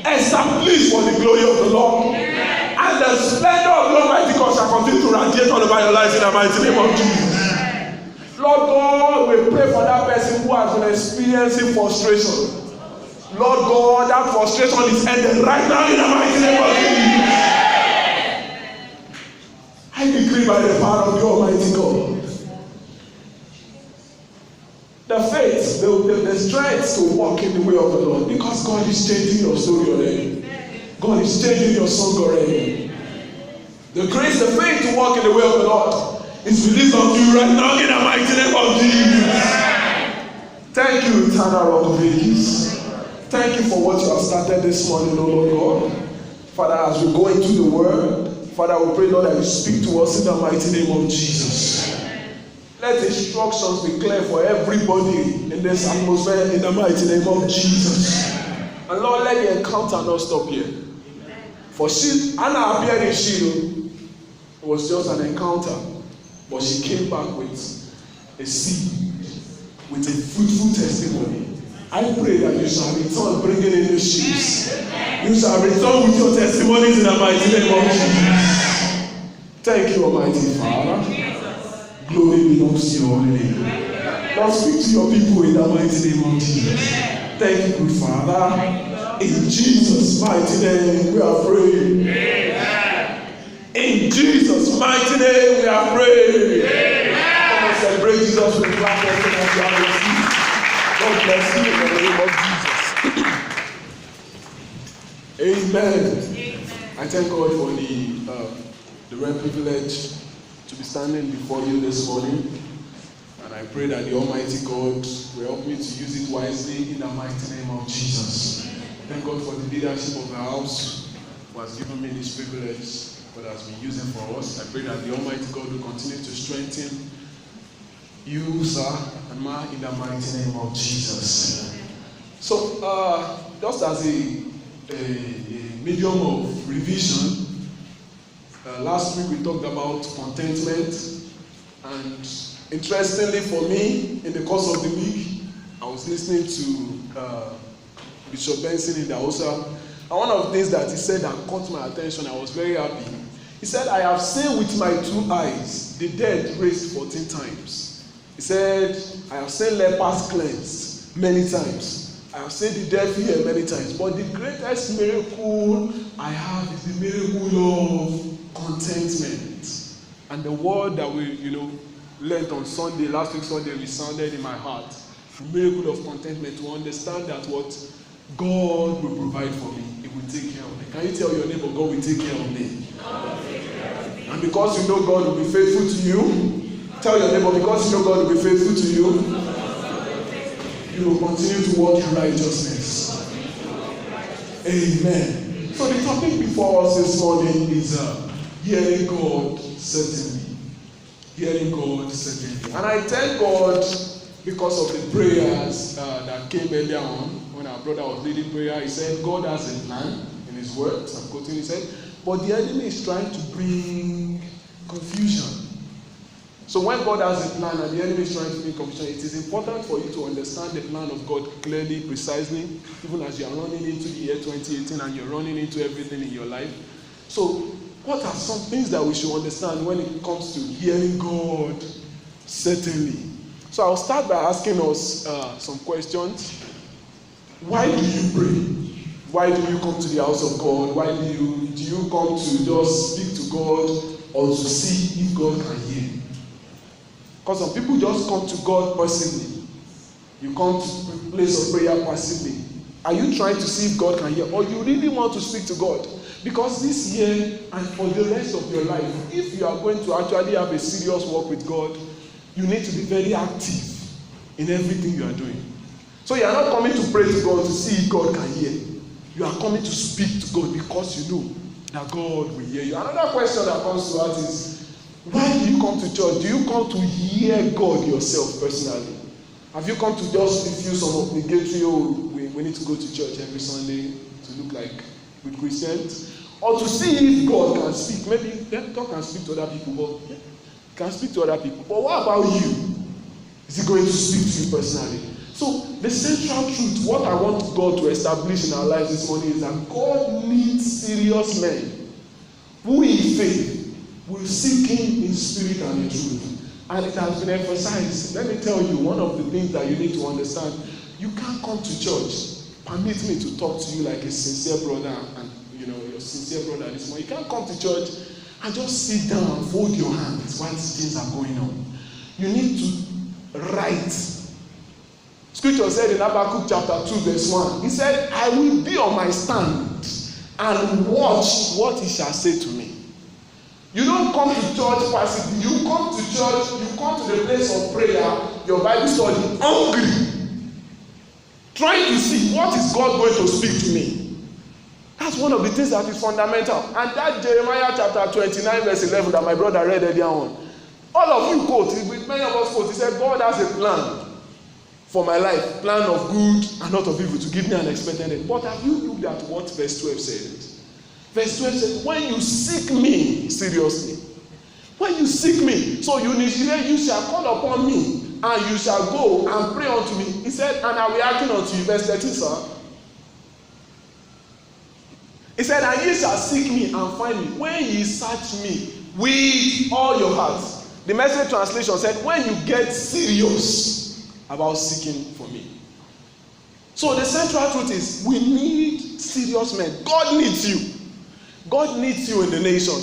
established for the glory of the Lord. And the splendor of the Almighty God shall continue to radiate all over your life in the mighty name of Jesus. Lord God, we pray for that person who has been experiencing frustration. Lord God, that frustration is ended right now in the mighty name of Jesus. I decree by the power of the Almighty God. The faith, the strength to walk in the way of the Lord, because God is changing your story already. God is changing your song already. The grace, the faith to walk in the way of the Lord is released on you right now in the mighty name of Jesus. Thank you, eternal Rock of Ages. Thank you for what you have started this morning, O Lord God. Father, as we go into the word, Father, we pray, Lord, that you speak to us in the mighty name of Jesus. Let instructions be clear for everybody in this atmosphere in the mighty name of Jesus. And Lord, let the encounter not stop here. For Anna appeared in Shiloh. It was just an encounter. But she came back with a seed, with a fruitful testimony. I pray that you shall return bringing in the sheaves. You shall return with your testimonies in the mighty name of Jesus. Thank you, Almighty Father. Glory belongs to your holy name. Now speak to your people in the mighty name of Jesus. Thank you, good Father. In Jesus' mighty name we are praying. In Jesus' mighty name we are praying. Come and celebrate Jesus with clap as you are received. God bless you in the name of Jesus. Amen. I thank God for the rare privilege to be standing before you this morning. And I pray that the Almighty God will help me to use it wisely in the mighty name of Jesus. Thank God for the leadership of the house who has given me this privilege, but has been using for us. I pray that the Almighty God will continue to strengthen you, sir, and ma, in the mighty name of Jesus. So, just as a medium of revision, last week we talked about contentment, and interestingly for me, in the course of the week, I was listening to Bishop Benson in the Hausa, and one of the things that he said that caught my attention, I was very happy. He said, I have seen with my 2 eyes the dead raised 14 times. He said, I have seen lepers cleansed many times. I have seen the deaf healed many times. But the greatest miracle I have is the miracle of contentment. And the word that we, learned on Sunday, last week Sunday, resounded in my heart. The miracle of contentment, to understand that what God will provide for me, He will take care of me. Can you tell your neighbor, God will take care of me? And because you know God will be faithful to you, tell your neighbor, because you know God will be faithful to you, you will continue to walk in righteousness. Amen. So the topic before us this morning is hearing God certainly. Hearing God certainly. And I thank God because of the prayers that came earlier on. When our brother was leading prayer, he said, God has a plan in His words. I'm quoting, he said, but the enemy is trying to bring confusion. So when God has a plan and the enemy is trying to bring confusion, it is important for you to understand the plan of God clearly, precisely, even as you are running into the year 2018 and you're running into everything in your life. So what are some things that we should understand when it comes to hearing God certainly? So I'll start by asking us some questions. Why do you pray? Why do you come to the house of God? Why do you come to just speak to God or to see if God can hear? Because some people just come to God passively. You come to a place of prayer passively. Are you trying to see if God can hear? Or you really want to speak to God? Because this year and for the rest of your life, if you are going to actually have a serious walk with God, you need to be very active in everything you are doing. So you are not coming to pray to God to see if God can hear. You are coming to speak to God because you know that God will hear you. Another question that comes to us is, why do you come to church? Do you come to hear God yourself personally? Have you come to just refuse some obligatory, we need to go to church every Sunday to look like good Christians? Or to see if God can speak? Maybe God can speak to other people, but can speak to other people. But what about you? Is He going to speak to you personally? So the central truth, what I want God to establish in our lives this morning is that God needs serious men who in faith will seek him in spirit and in truth. And it has been emphasized. Let me tell you, one of the things that you need to understand, you can't come to church. Permit me to talk to you like a sincere brother, and your sincere brother this morning. You can't come to church and just sit down and fold your hands while these things are going on. You need to write. Scripture said in Habakkuk chapter 2 verse 1, he said, I will be on my stand and watch what he shall say to me. You don't come to church passively. You come to church, you come to the place of prayer, your Bible study, hungry, trying to see what is God going to speak to me. That's one of the things that is fundamental. And that Jeremiah chapter 29 verse 11 that my brother read earlier on, all of you quote, many of us quote, he said, God has a plan for my life, plan of good and not of evil, to give me an expected end. But have you looked at what verse 12 said? Verse 12 says, when you seek me seriously, when you seek me, so you shall call upon me, and you shall go and pray unto me. He said, and I will hearken unto you. Verse 13, sir. He said, and ye shall seek me and find me, when ye search me with all your heart. The Message translation said, when you get serious about seeking for me. So the central truth is, we need serious men. God needs you. God needs you in the nation.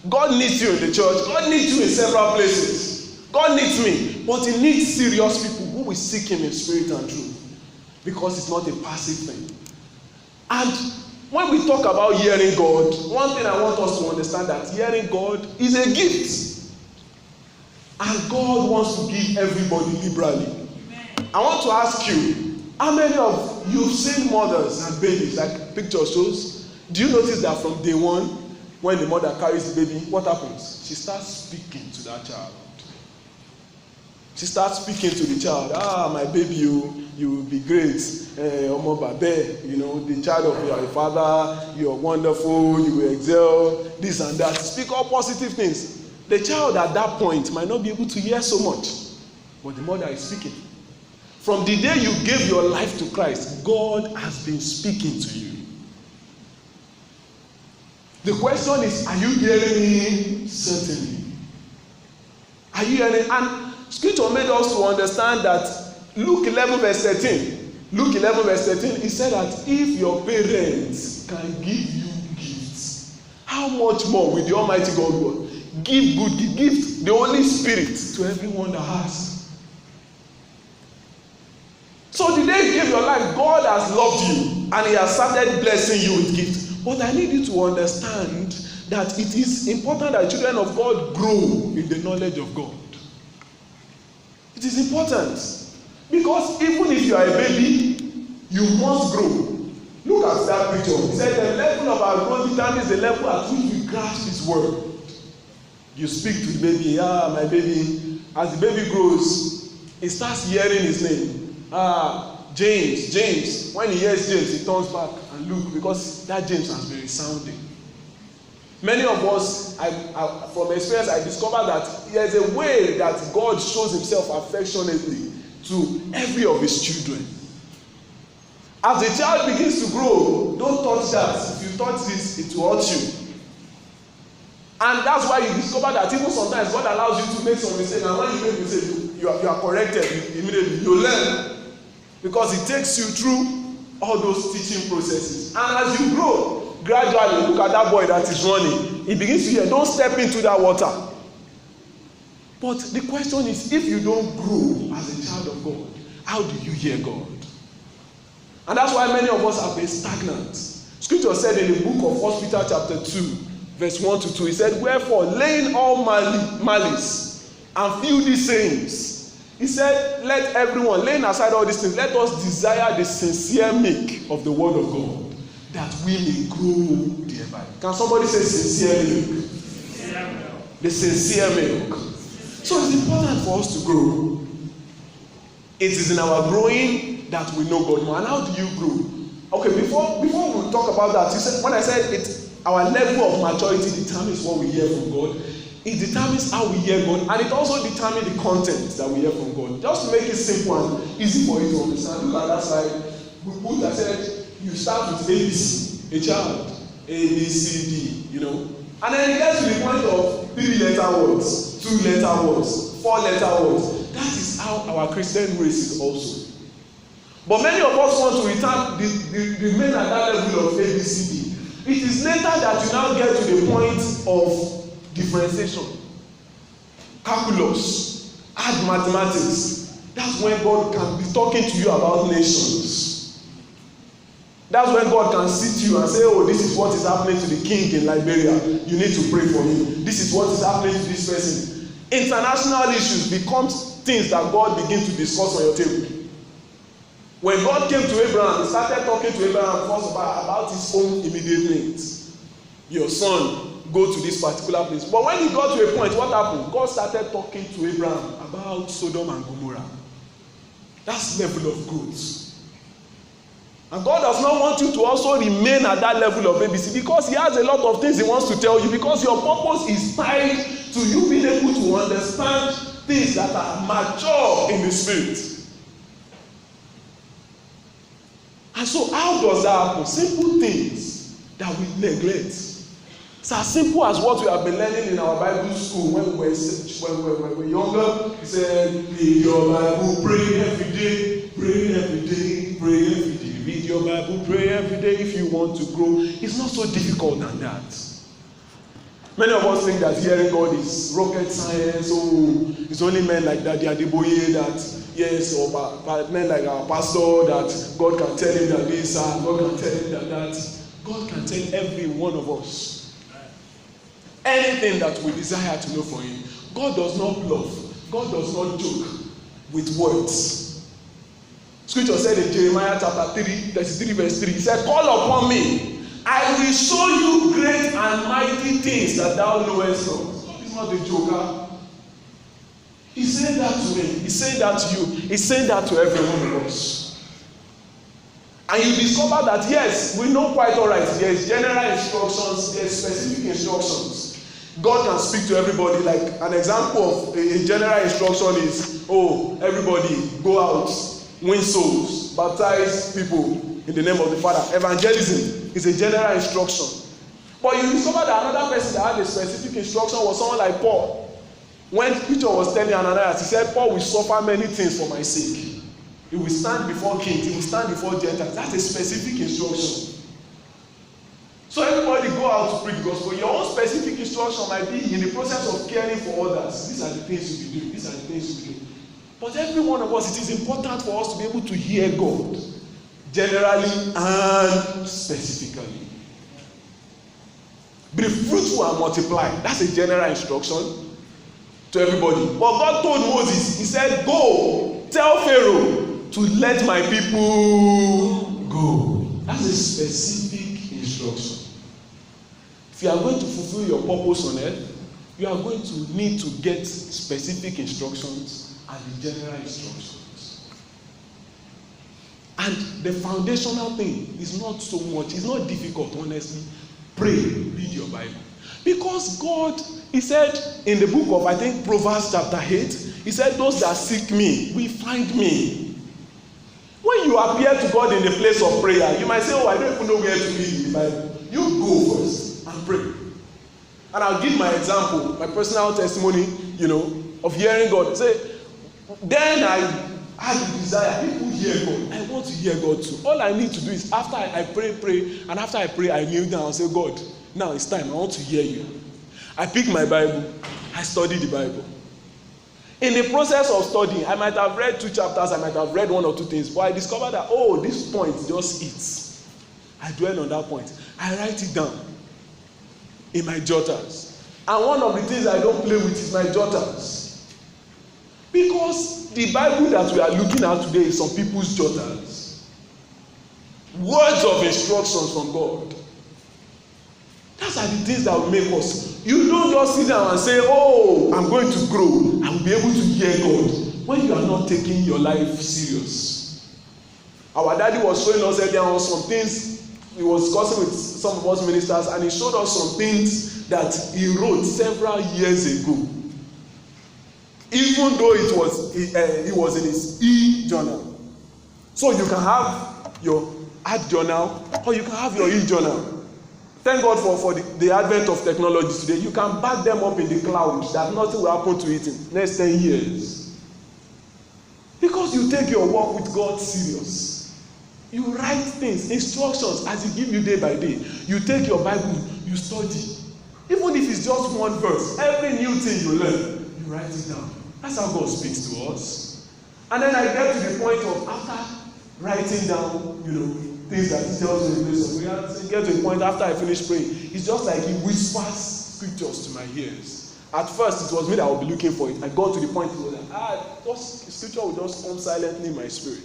God needs you in the church. God needs you in several places. God needs me. But he needs serious people who will seek him in spirit and truth. Because it's not a passive thing. And when we talk about hearing God, one thing I want us to understand, that hearing God is a gift. And God wants to give everybody liberally. I want to ask you, how many of you have seen mothers and babies, like picture shows? Do you notice that from day one, when the mother carries the baby, what happens? She starts speaking to that child. She starts speaking to the child. My baby, you will be great. Omo babe, the child of your father, you are wonderful, you will excel, this and that. Speak all positive things. The child at that point might not be able to hear so much, but the mother is speaking. From the day you gave your life to Christ, God has been speaking to you. The question is, are you hearing him? Certainly. Are you hearing? And Scripture made us to understand that Luke 11 verse 13. Luke 11 verse 13, he said that if your parents can give you gifts, how much more will the Almighty God give good gift, the Holy Spirit, to everyone that has? So the day you give your life, God has loved you and he has started blessing you with gifts. But I need you to understand that it is important that children of God grow in the knowledge of God. It is important. Because even if you are a baby, you must grow. Look at that picture. He said the level of our growth determines the level at which we grasp his word. You speak to the baby, my baby. As the baby grows, he starts hearing his name. James. When he hears James, he turns back and look, because that James has been resounding. Many of us, from experience, I discovered that there is a way that God shows himself affectionately to every of his children. As the child begins to grow, don't touch that. If you touch this, it will hurt you. And that's why you discover that even sometimes God allows you to make some mistakes, and when you make mistakes, you are corrected immediately. You learn. Because it takes you through all those teaching processes. And as you grow, gradually, look at that boy that is running. He begins to hear, don't step into that water. But the question is, if you don't grow as a child of God, how do you hear God? And that's why many of us have been stagnant. Scripture said in the book of 1 Peter chapter 2, verse 1 to 2, he said, wherefore, laying all malice and filthy sayings, he said, let everyone, laying aside all these things, let us desire the sincere milk of the word of God, that we may grow thereby. Can somebody say sincere milk? Sincere milk. The sincere milk. So it's important for us to grow. It is in our growing that we know God more. And how do you grow? Okay, before we talk about that, you said, when I said it, our level of maturity determines what we hear from God. it determines how we hear God, and it also determines the content that we hear from God. Just to make it simple and easy for you to understand, look at that slide. We put, I said, you start with ABC, a child, A, B, C, D, you know. And then it gets to the point of 3-letter words, 2-letter words, 4-letter words. That is how our Christian race is also. But many of us want to remain at that level of A, B, C, D. It is later that you now get to the point of differentiation. Calculus, add mathematics. That's when God can be talking to you about nations. That's when God can sit you and say, oh, this is what is happening to the king in Liberia. You need to pray for him. This is what is happening to this person. International issues become things that God begins to discuss on your table. When God came to Abraham, he started talking to Abraham first about his own immediate needs. Your son, go to this particular place. But when he got to a point, what happened? God started talking to Abraham about Sodom and Gomorrah. That's level of growth. And God does not want you to also remain at that level of ABC, because he has a lot of things he wants to tell you, because your purpose is tied to you being able to understand things that are mature in the spirit. And so how does that happen? Simple things that we neglect. It's as simple as what we have been learning in our Bible school when we were younger. He said, read your Bible, pray every day, pray every day, pray every day. Read your Bible, pray every day if you want to grow. It's not so difficult than that. Many of us think that hearing God is rocket science. Oh, it's only men like Daddy Adeboye that, yes, or men like our pastor that God can tell him that this and God can tell him that. God can tell every one of us anything that we desire to know from him. God does not bluff. God does not joke with words. Scripture said in Jeremiah chapter 33 verse 3, he said, call upon me. I will show you great and mighty things that thou knowest not. God is not a joker. He's saying that to me. He's saying that to you. He's saying that to every one of us. And you discover that, yes, we know quite all right. There is general instructions. There is specific instructions. God can speak to everybody. Like an example of a general instruction is, oh, everybody go out, win souls, baptize people in the name of the Father. Evangelism is a general instruction. But you discover that another person that had a specific instruction was someone like Paul. When Peter was telling Ananias, he said, Paul will suffer many things for my sake. He will stand before kings, he will stand before Gentiles. That's a specific instruction. So everybody go out to preach the gospel. Your own specific instruction might be in the process of caring for others. These are the things you be doing. These are the things you be doing. But every one of us, it is important for us to be able to hear God, generally and specifically. Be fruitful and multiply. That's a general instruction to everybody. But God told Moses, he said, go, tell Pharaoh to let my people go. That's a specific instruction. If you are going to fulfill your purpose on earth, you are going to need to get specific instructions and the general instructions. And the foundational thing is not so much, it's not difficult, honestly. Pray, read your Bible. Because God, he said in the book of, I think, Proverbs chapter 8, he said, those that seek me will find me. When you appear to God in the place of prayer, you might say, oh, I don't even know where to read in the Bible. You go first and pray. And I'll give my example, my personal testimony, of hearing God. Say, then I had the desire, people hear God. I want to hear God too. All I need to do is, after I pray, and after I pray, I kneel down and say, God, now it's time, I want to hear you. I pick my Bible, I study the Bible. In the process of studying, I might have read 2 chapters, I might have read 1 or 2 things, but I discovered that, oh, this point just hits. I dwell on that point. I write it down in my jotters. And one of the things I don't play with is my jotters. Because the Bible that we are looking at today is some people's jotters. Words of instructions from God. Those are the things that will make us. You don't just sit down and say, oh, I'm going to grow. I will be able to hear God. When you are not taking your life serious. Our daddy was showing us earlier on some things he was discussing with some of us ministers, and he showed us some things that he wrote several years ago. Even though it was in his e-journal. So you can have your art journal or you can have your e-journal. Thank God for the advent of technology today. You can back them up in the cloud that nothing will happen to it in next 10 years. Because you take your work with God serious. You write things, instructions as he give you day by day. You take your Bible, you study. Even if it's just one verse, every new thing you learn, you write it down. That's how God speaks to us. And then I get to the point of after writing down, things that he tells me in the place of prayer, I get to the point after I finish praying, it's just like he whispers scriptures to my ears. At first, it was me that would be looking for it. I got to the point where scripture will just come silently in my spirit.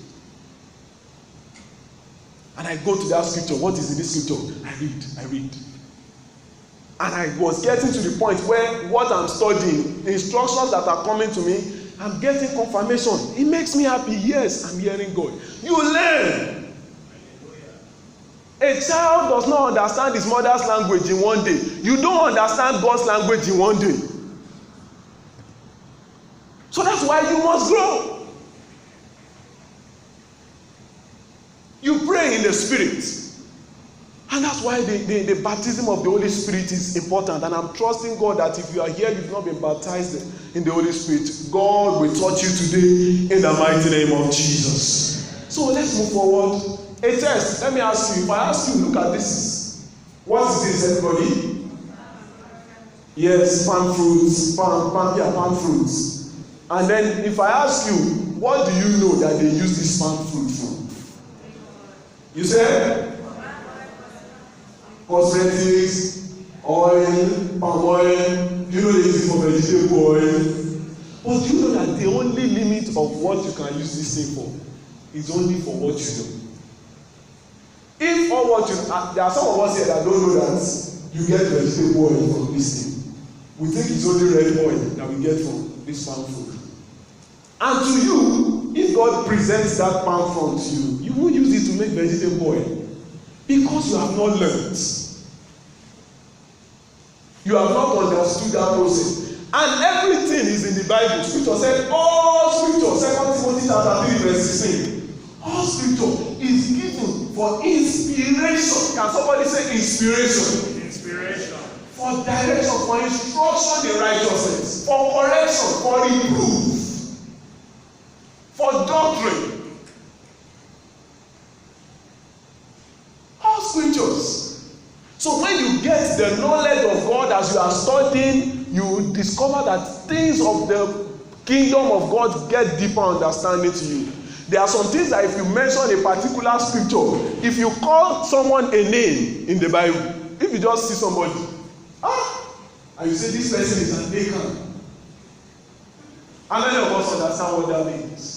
And I go to that scripture. What is in this scripture? I read. And I was getting to the point where what I'm studying, the instructions that are coming to me, I'm getting confirmation. It makes me happy. Yes, I'm hearing God. You learn. A child does not understand his mother's language in one day. You don't understand God's language in one day. So that's why you must grow. You pray in the Spirit. And that's why the baptism of the Holy Spirit is important. And I'm trusting God that if you are here, you've not been baptized in the Holy Spirit, God will touch you today in the mighty name of Jesus. So let's move forward. A test. Let me ask you. If I ask you, look at this. What is this, everybody? Yes, palm fruits. Palm fruits. And then if I ask you, what do you know that they use this palm fruit for? You say? Cosmetics, oil, palm oil. You know they use it for vegetable oil. But you know that the only limit of what you can use this thing for is only for what you know. If all what you there are some of us here that don't know that you get vegetable oil from this thing. We think it's only red oil that we get from this palm fruit. And to you, if God presents that palm fruit to you, you won't use it to make vegetable oil. Because you have not learned. You have not understood that process. And everything is in the Bible. Scripture said, all scripture, 2 Timothy chapter 3 verse 16. All scripture is given for inspiration. Can somebody say inspiration? Inspiration. For direction, for instruction in righteousness, for correction, for reproof, for doctrine. Scriptures. So when you get the knowledge of God as you are studying, you discover that things of the kingdom of God get deeper understanding to you. There are some things that if you mention a particular scripture, if you call someone a name in the Bible, if you just see somebody, and you say this person is an Achan, how many of us understand what that means?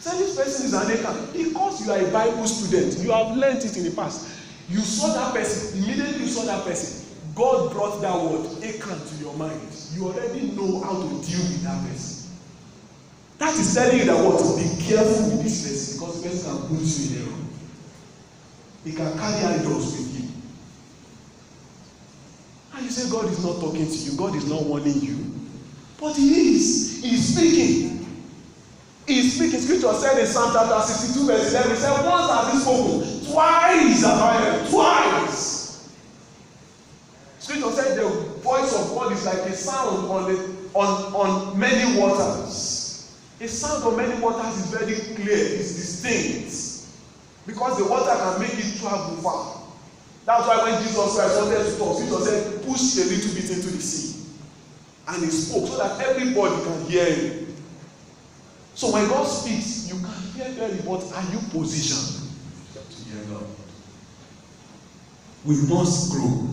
Say this person is an Achan. Because you are a Bible student, you have learned it in the past. You saw that person, immediately you saw that person, God brought that word Achan to your mind. You already know how to deal with that person. That is telling you that what? Be careful with this person, because the person can put you in error. He can carry idols with you. And you say God is not talking to you, God is not warning you. But He is. He is speaking. He is speaking. Scripture said in Psalm chapter 62 verse 11, He said, once have He spoken, twice have I heard. Twice. Scripture said the voice of God is like a sound on many waters. A sound on many waters is very clear, it's distinct. Because the water can make it travel far. That's why when Jesus Christ wanted to talk, Scripture said, push a little bit into the sea. And He spoke so that everybody can hear Him. So when God speaks, you can hear clearly, but are you positioned to hear God? We must grow.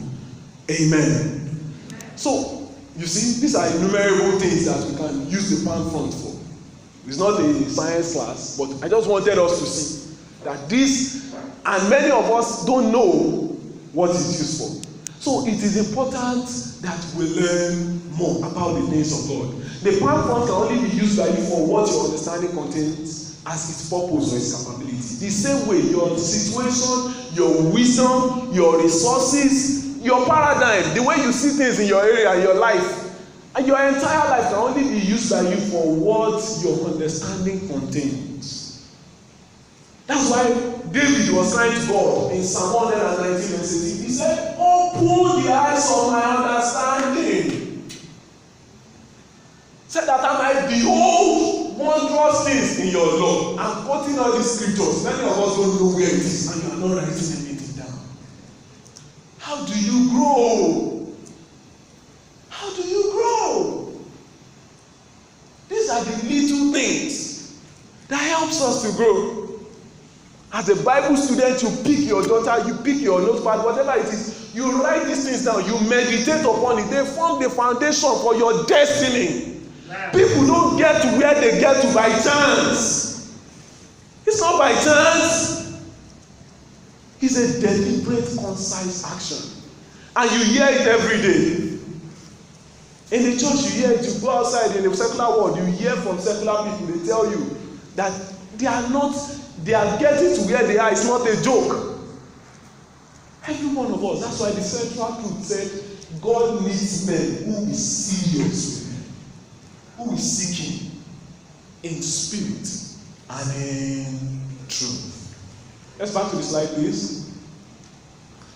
Amen. So, you see, these are innumerable things that we can use the palm front for. It's not a science class, but I just wanted us to see that this, and many of us don't know what it's used for. So it is important that we learn more about the things of God. The palm front can only be used by you for what your understanding contains as its purpose or its capability. The same way, your situation, your wisdom, your resources, your paradigm, the way you see things in your area, your life, and your entire life can only be used by you for what your understanding contains. That's why David was crying to God in Psalm 119 verse 18. He said, open the eyes of my understanding, so that I might behold wondrous things in your law. I'm quoting all these scriptures. Many of us don't know where it is, and you are not writing anything down. How do you grow? How do you grow? These are the little things that helps us to grow. As a Bible student, you pick your daughter, you pick your notepad, whatever it is, you write these things down, you meditate upon it. They form the foundation for your destiny. People don't get to where they get to by chance. It's not by chance. It's a deliberate, concise action. And you hear it every day. In the church, you hear it. You go outside in the secular world, you hear from secular people, they tell you that they are getting to where they are. It's not a joke. Every one of us. That's why the central truth said, God needs men who is serious with him, who is seeking in spirit and in truth. Let's back to the slide, please.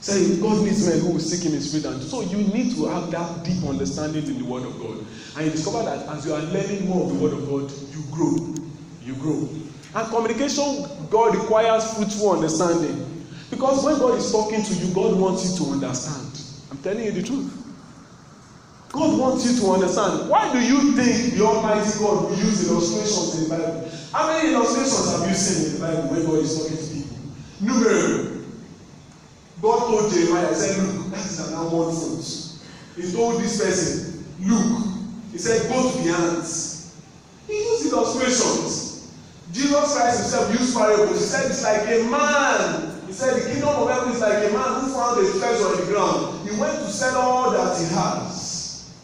Say, God needs men who will seek him in spirit and truth. So you need to have that deep understanding in the Word of God. And you discover that as you are learning more of the Word of God, you grow. You grow. And communication, God requires fruitful understanding. Because when God is talking to you, God wants you to understand. I'm telling you the truth. God wants you to understand. Why do you think the Almighty God will use illustrations in the Bible? How many illustrations have you seen in the Bible when God is talking to people? Numerous. God told Jeremiah, he said, look, that is an almond fruit. He told this person, look, he said, go to the ants. He used illustrations. Jesus Christ himself used parables. He said, it's like a man. He said, the kingdom of heaven is like a man who found a treasure on the ground. He went to sell all that he has.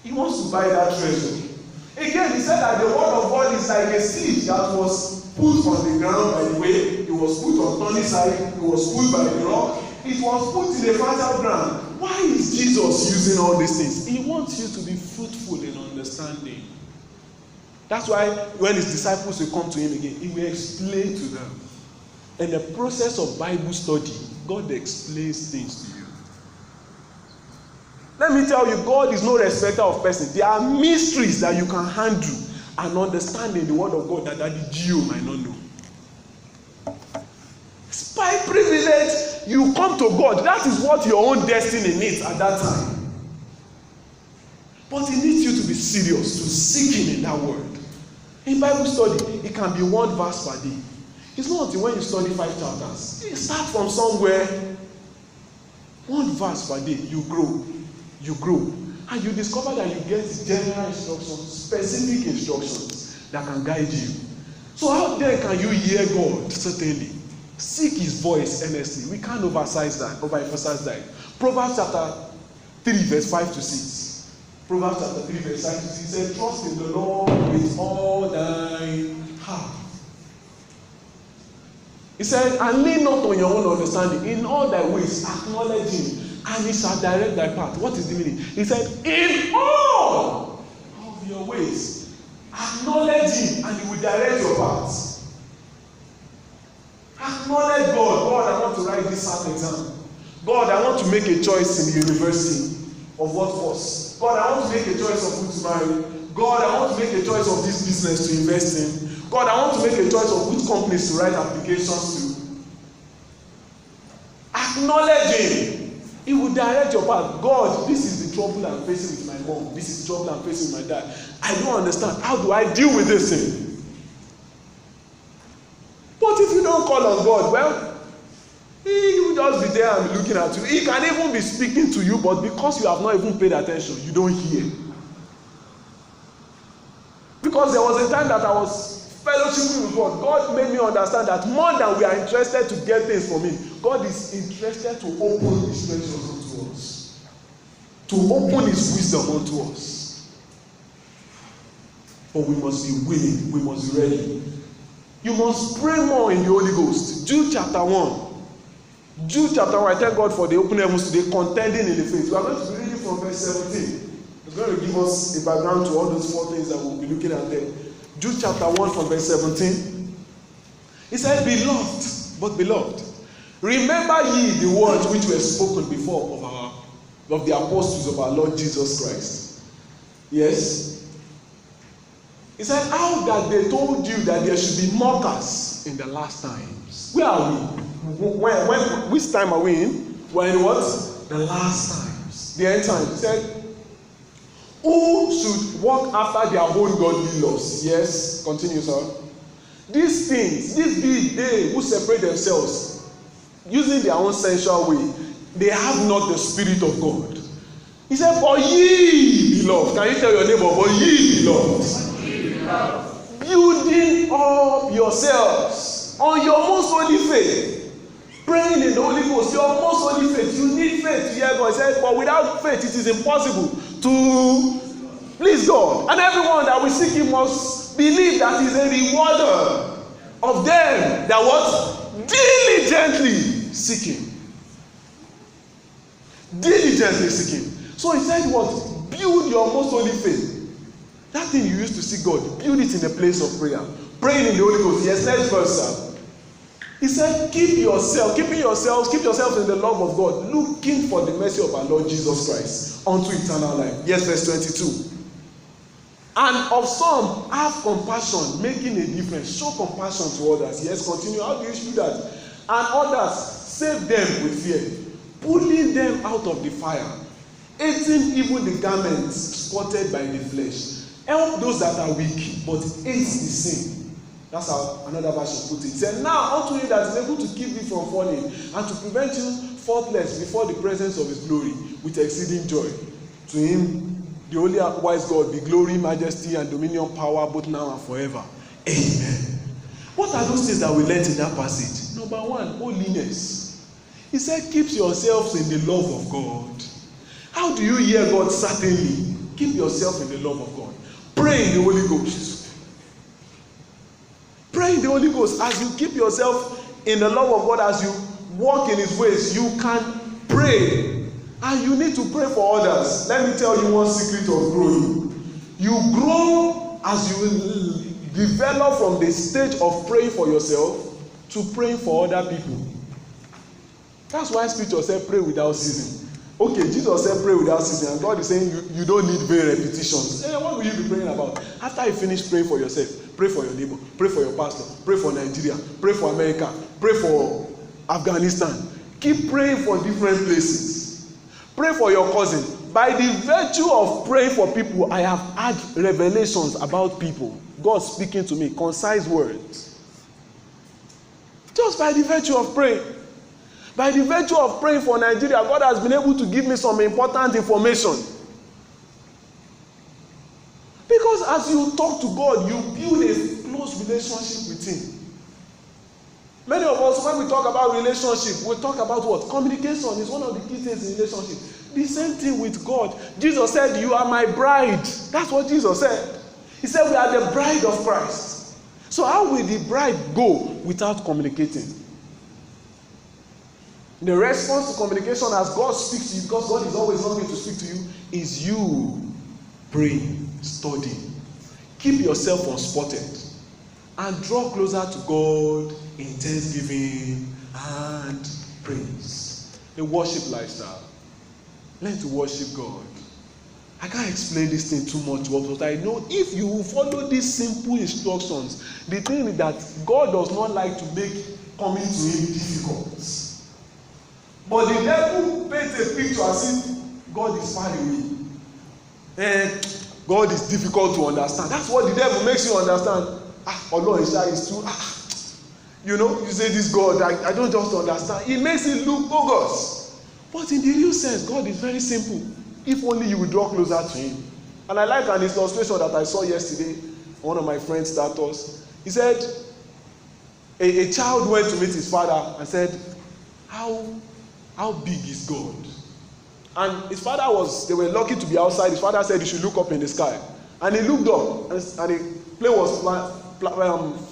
He wants to buy that treasure. Again, he said that the word of God is like a seed that was put on the ground, by the way. It was put on thorny side. It was put by the rock. It was put in a fertile ground. Why is Jesus using all these things? He wants you to be fruitful in understanding. That's why when his disciples will come to him again, he will explain to them. In the process of Bible study, God explains things to you. Let me tell you, God is no respecter of persons. There are mysteries that you can handle and understand in the Word of God that the Geo might not know. It's by privilege you come to God. That is what your own destiny needs at that time. But he needs you to be serious, to seek him in that word. In Bible study, it can be one verse per day. It's not until when you study 5 chapters. You start from somewhere. One verse per day, you grow. You grow. And you discover that you get general instructions, specific instructions that can guide you. So how then can you hear God? Certainly. Seek his voice earnestly. We can't overemphasize that. Proverbs chapter 3 verse 5 to 6. Proverbs chapter 3 verse 5 to 6. He said, trust in the Lord with all thine heart. He said, and lean not on your own understanding. In all thy ways acknowledge him, and he shall direct thy path. What is the meaning? He said, in all of your ways acknowledge him, and he will direct your paths. Acknowledge God. God, I want to write this SAT exam. God, I want to make a choice in the university of what course. God, I want to make a choice of who to marry. God, I want to make a choice of this business to invest in. God, I want to make a choice of which companies to write applications to. Acknowledge him. He will direct your path. God, this is the trouble I'm facing with my mom. This is the trouble I'm facing with my dad. I don't understand. How do I deal with this thing? But if you don't call on God, well, he will just be there and be looking at you. He can even be speaking to you, but because you have not even paid attention, you don't hear. Because there was a time that I was fellowshipping with God. God made me understand that more than we are interested to get things from him, God is interested to open his treasures unto us, to open his wisdom unto us. But we must be willing, we must be ready. You must pray more in the Holy Ghost. Jude chapter 1. Jude chapter 1, I thank God for the open heavens today, contending in the faith. We are going to be reading from verse 17. It's going to give us a background to all those 4 things that we'll be looking at there. Jude chapter 1 from verse 17. He said, beloved, remember ye the words which were spoken before of the apostles of our Lord Jesus Christ. Yes. He said, how that they told you that there should be mockers in the last times. Where are we? Which time are we in? We're in what? The last times. The end times. He said, who should walk after their own godly lusts? Yes. Continue, sir. These things, these be they who separate themselves using their own sensual way. They have not the Spirit of God. He said, but ye beloved. Can you tell your neighbor, but ye beloved? Building up yourselves on your most holy faith, praying in the Holy Ghost, your most holy faith. You need faith to hear God. He says, but without faith it is impossible to please God. And everyone that will seek Him must believe that He is a rewarder of them that what? Diligently seek Him. Diligently seek Him. So He said what? Build your most holy faith. That thing you used to seek God, build it in a place of prayer. Praying in the Holy Ghost. Yes, next verse, sir. He said, keep yourselves in the love of God, looking for the mercy of our Lord Jesus Christ unto eternal life. Yes, verse 22. And of some have compassion, making a difference. Show compassion to others. Yes, continue. How do you do that? And others, save them with fear, pulling them out of the fire, hating even the garments spotted by the flesh. Help those that are weak, but hate the sin. That's how another version put it. He said, now unto him that is able to keep thee from falling, and to prevent you faultless before the presence of his glory, with exceeding joy. To him, the only wise God, be glory, majesty, and dominion, power, both now and forever. Amen. What are those things that we learned in that passage? Number 1, holiness. He said, keep yourselves in the love of God. How do you hear God? Certainly. Keep yourself in the love of God. Pray in the Holy Ghost. Pray in the Holy Ghost. As you keep yourself in the love of God, as you walk in His ways, you can pray. And you need to pray for others. Let me tell you one secret of growing. You grow as you develop from the stage of praying for yourself to praying for other people. That's why Scripture said pray without ceasing. Okay, Jesus said pray without ceasing, and God is saying you don't need vain repetitions. What will you be praying about? After you finish praying for yourself, pray for your neighbor, pray for your pastor, pray for Nigeria, pray for America, pray for Afghanistan. Keep praying for different places. Pray for your cousin. By the virtue of praying for people, I have had revelations about people. God speaking to me, concise words. Just by the virtue of praying. By the virtue of praying for Nigeria, God has been able to give me some important information. Because as you talk to God, you build a close relationship with Him. Many of us, when we talk about relationship, we talk about what? Communication is one of the key things in relationship. The same thing with God. Jesus said, you are my bride. That's what Jesus said. He said, we are the bride of Christ. So how will the bride go without communicating? The response to communication as God speaks to you, because God is always longing to speak to you, is you praying, studying. Keep yourself unspotted and draw closer to God in thanksgiving and praise. The worship lifestyle. Learn to worship God. I can't explain this thing too much, but I know if you follow these simple instructions, the thing is that God does not like to make coming to Him difficult. But the devil paints a picture as if God is far away. And God is difficult to understand. That's what the devil makes you understand. Allah is too. You say this God, I don't just understand. He makes it look bogus. But in the real sense, God is very simple. If only you will draw closer to Him. And I like an illustration that I saw yesterday, one of my friends' status. He said, a child went to meet his father and said, How big is God? And his father they were lucky to be outside. His father said he should look up in the sky. And he looked up, and a plane was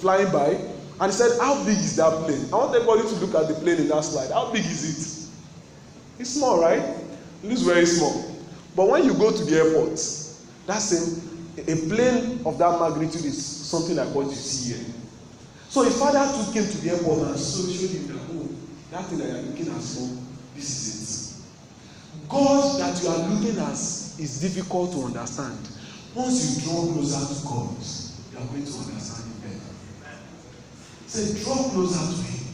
flying by. And he said, how big is that plane? I want everybody to look at the plane in that slide. How big is it? It's small, right? It looks very small. But when you go to the airport, that's a plane of that magnitude is something like what you see here. So his father took him to the airport and showed him that, oh, that thing that you are looking at, so this is it. God that you are looking at is difficult to understand. Once you draw closer to God, you are going to understand it better. Say, draw closer to him.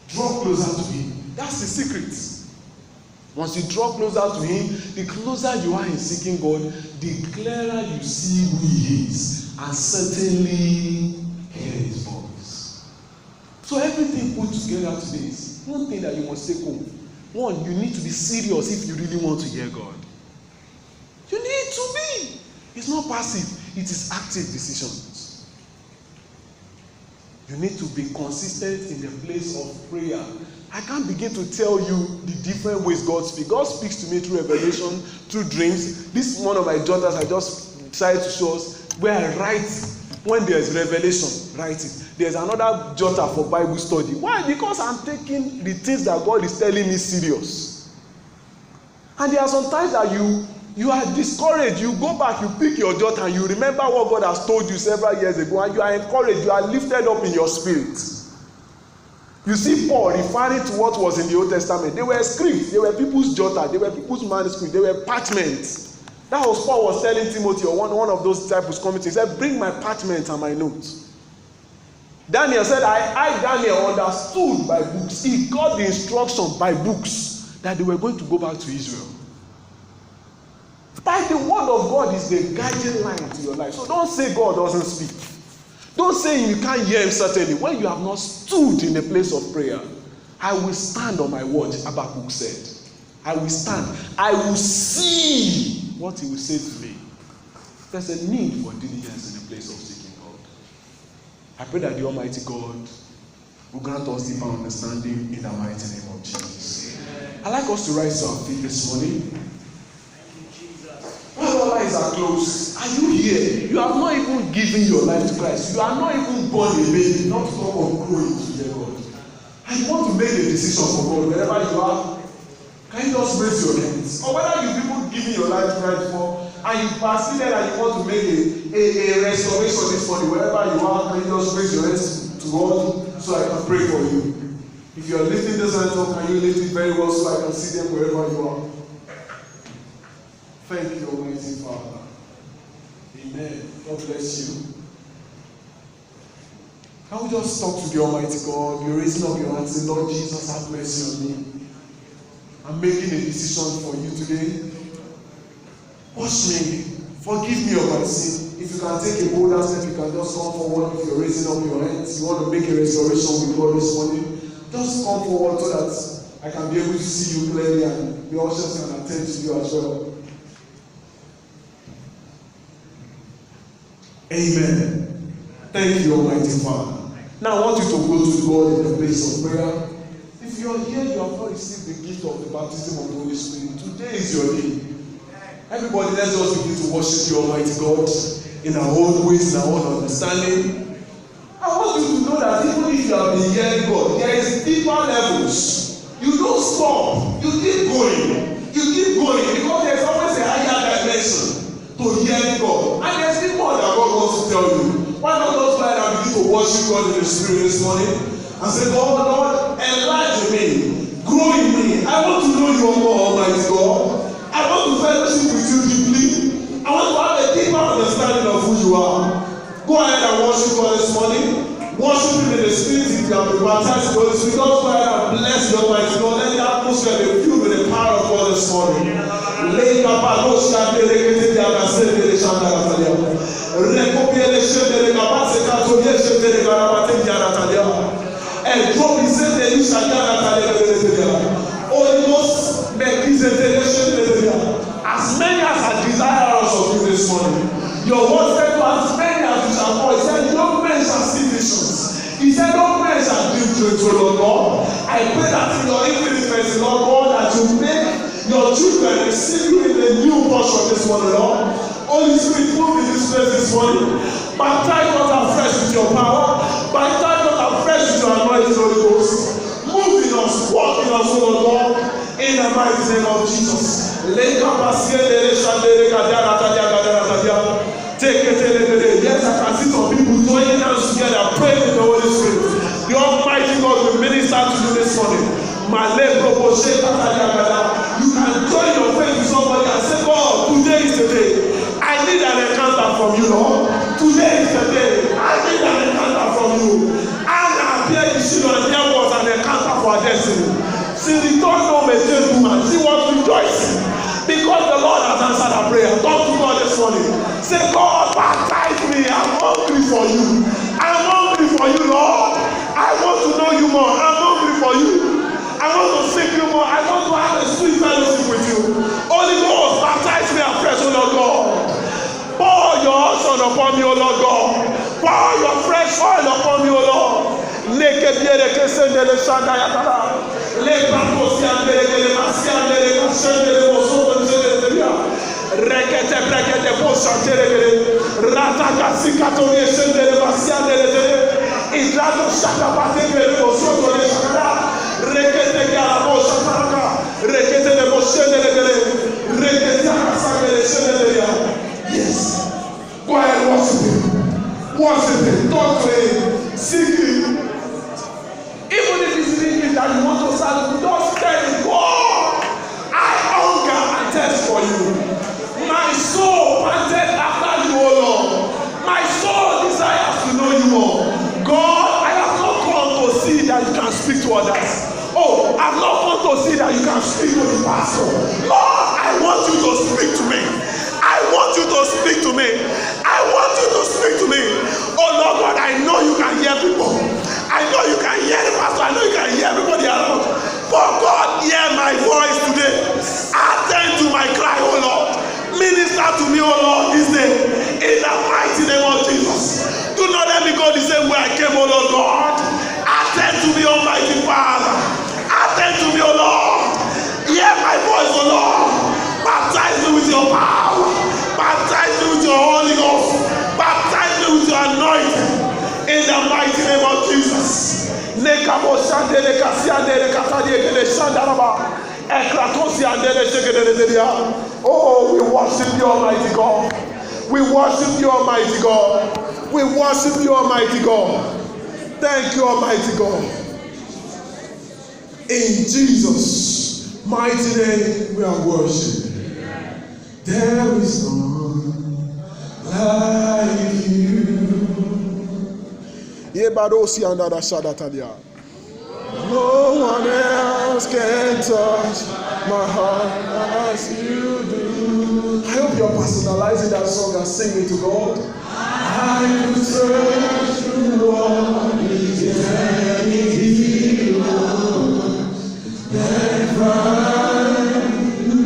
Draw closer to him. That's the secret. Once you draw closer to him, the closer you are in seeking God, the clearer you see who he is, and certainly hear his voice. So everything put together today is one thing that you must take home. One, you need to be serious if you really want to hear God. You need to be. It's not passive, it is active decisions. You need to be consistent in the place of prayer. I can't begin to tell you the different ways God speaks. God speaks to me through revelation, through dreams. This is one of my daughters I just decided to show us where I write when there's revelation, write it. There's another jotter for Bible study. Why? Because I'm taking the things that God is telling me serious. And there are some times that you are discouraged. You go back, you pick your jotter, and you remember what God has told you several years ago, and you are encouraged, you are lifted up in your spirit. You see Paul referring to what was in the Old Testament. They were scripts, they were people's jotter, they were people's manuscripts, they were parchments. That was Paul was telling Timothy, or one of those disciples coming to him, he said, bring my parchment and my notes. Daniel said, I Daniel understood by books. He got the instruction by books that they were going to go back to Israel. By the word of God is the guiding line to your life. So don't say God doesn't speak. Don't say you can't hear him certainly. When you have not stood in a place of prayer, I will stand on my word, Habakkuk said. I will stand. I will see what he will say to me. There's a need for diligence in the place of seeking God. I pray that the Almighty God will grant us deeper understanding in the mighty name of Jesus. I'd like us to rise to our feet this morning. While our eyes are closed, are you here? You have not even given your life to Christ. You are not even born a baby, not to talk of growing to their God. And you want to make a decision for God wherever you are. Can you just raise your hands? Or whether you've even given your life to Christ before and you backslided and you want to make a restoration this morning, wherever you are, can you just raise your hands to God so I can pray for you? If you are lifting this hand up, can you lift it very well so I can see them wherever you are? Thank you, Almighty Father. Amen. God bless you. Can we just talk to the Almighty God? You're raising up your hand and say, Lord Jesus, have mercy on me. I'm making a decision for you today. Wash me. Forgive me of my sin. If you can take a bolder step, you can just come forward. If you're raising up your hands, you want to make a restoration with God this morning, just come forward so that I can be able to see you clearly and the ushers can attend to you as well. Amen. Thank you, Almighty Father. Now I want you to go to God in the place of prayer. If you are here, you have not received the gift of the baptism of the Holy Spirit. Today is your day. Everybody, let's just begin to worship the Almighty God in our own ways, in our own understanding. I want you to know that even if you have been hearing God, there is deeper levels. You don't stop. You keep going. You keep going because there's always a higher dimension to hearing God. And there's still more that God wants to tell you. Why not just go ahead and begin to worship God in the Spirit this morning and say, God, Lord, enlarge me, grow in me. I want to know you more, Almighty God. I want to fellowship with you deeply. I want to have a deeper understanding of who you are. Go ahead and worship God this morning. Worship Him in the Spirit. If you have been baptized with the Holy Spirit, just go ahead and bless the Almighty God. Let the atmosphere be filled with the power of God this morning. As many as are desirous of you this morning, your word said to as many as you shall call. He said, young men shall see visions. He said, young men shall dream dreams, Lord God. I pray that in your infinite mercy, Lord God, that you make your children receive you in the new portion this morning, Lord. Holy Spirit, move in this place this morning. Baptize us afresh with your power. us, O Lord, in the mighty name of Jesus. Yes, I can see some people joining us together, praying in the Holy Spirit. The Almighty God will minister to you this morning. You can join your faith with somebody and say, God, today is the day. I need an encounter from you, Lord. Today is the day. I need an encounter from you. And appear the children, and there was an encounter for our destiny. She returned home a gentleman. She was rejoicing because the Lord has answered her prayer. Talk to God this morning. Say, God, baptize me. I'm hungry for you. I'm hungry for you, Lord. I want to know you more. I'm hungry for you. I want to seek you more. I want to have a sweet fellowship with you. Holy Ghost, baptize me afresh, O Lord God. Pour your unction upon me, O Lord God. Pour your fresh oil upon me, O Lord. Yes. Go ahead, worship him. Worship him. Talk to him. Seek him. Even if it's in English that you want to serve, just tell him, God, I hunger and thirst for you. My soul panted after you, O Lord. My soul desires to know you more. God, I have not come to see that you can speak to others. Oh, I have not come to see that you can speak to the pastor. Lord, I want you to speak to me. I want you to speak to me. I want you to speak to me. Oh Lord God, I know you can hear people. I know you can hear the pastor. I know you can hear everybody around. But God, hear my voice today. Attend to my cry, oh Lord. Minister to me, oh Lord, this day. In the mighty name of Jesus. Do not let me go the same way I came, oh Lord God. Attend to me, Almighty Father. Attend to me, oh Lord. Hear my voice, oh Lord. Baptize me with your power. Baptize me with your Holy Ghost. Baptize me with your anointing. In the mighty name of Jesus. Oh, we worship you, Almighty God. We worship you, Almighty God. We worship you, Almighty God. Thank you, Almighty God. In Jesus' mighty name we are worshiping. There is none like you. No one else can touch my heart as you do. I hope you're personalizing that song and singing to God. I could search through all eternity, Lord, and find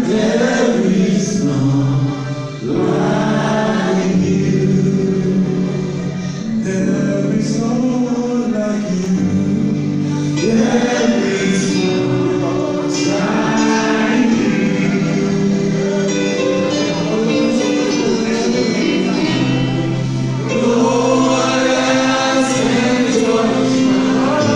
there is none like you. There is no one like you. There is no one like you. No one else can touch my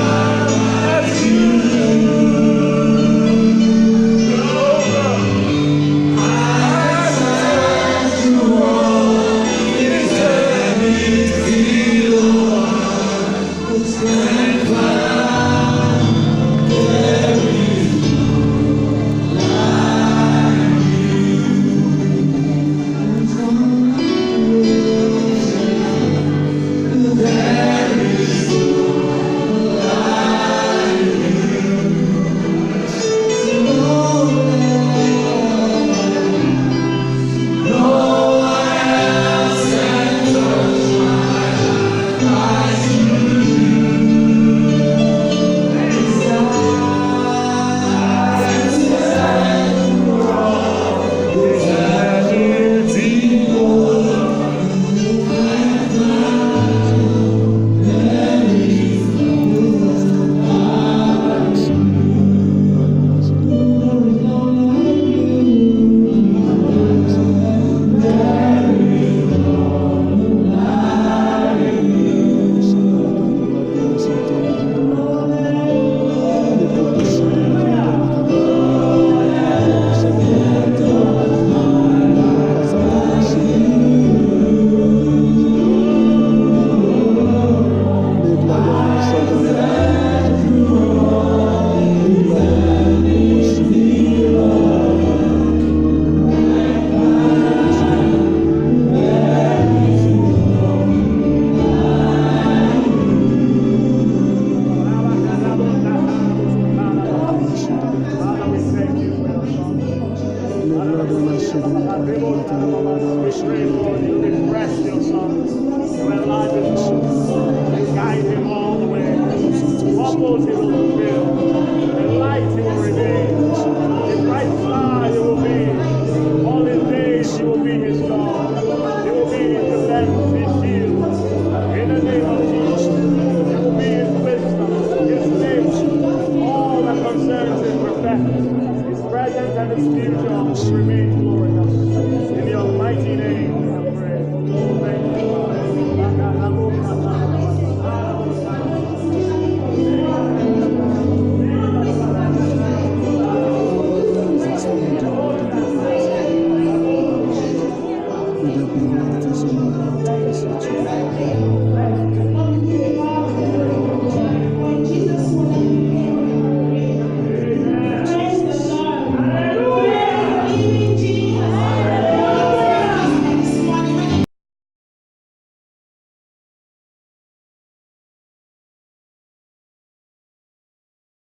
will fulfill. The light you will remain. The bright star you will be. All his days you will be his God. You will be his defense, his shield. In the name of Jesus, you will be his wisdom, his faith. All that concerns him perfect. His presence and his future will remain glorious. In the almighty name I pray. Thank you,